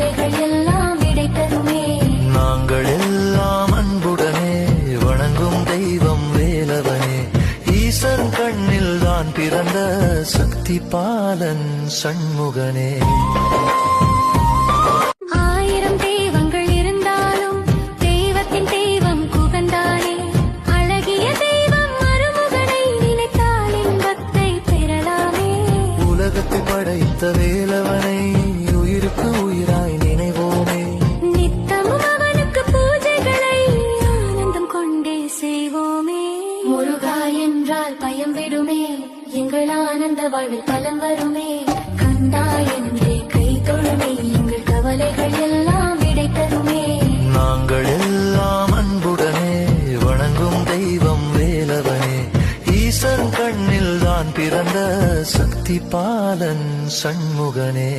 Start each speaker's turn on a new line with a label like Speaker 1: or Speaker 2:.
Speaker 1: கவலைகள் எல்லாம் விடை தருமே.
Speaker 2: நாங்கள் எல்லாம் அன்புடனே வணங்கும் தெய்வம் வேலவனே. ஈசன் கண்ணில் தான் பிறந்த சக்தி பாலன் சண்முகனே.
Speaker 1: ஆயிரம் தெய்வங்கள் இருந்தாலும் தெய்வத்தின் தெய்வம் குகந்தானே. அழகிய தெய்வம் மருமகனை நினைத்தால் இன்பத்தை பெறலாமே.
Speaker 2: உலகத்தை படைத்த வேலவனை உயிருக்கு உயிராய் நினைவோமே.
Speaker 1: நித்தமும் அவனுக்கு பூஜைகளை ஆனந்தம் கொண்டே செய்வோமே. முருகா என்றால் பயம் விடுமே, எங்கள் ஆனந்த வாழ்வில் பலம் வருமே. கந்தா என்றே கை தொழுமே, எங்கள் கவலைகள் எல்லாம் விடை தருமே.
Speaker 2: நாங்கள் எல்லாம் அன்புடனே வணங்கும் தெய்வம் வேலவனே. ஈசன் கண்ணில் தான் பிறந்த சக்தி பாலன் சண்முகனே.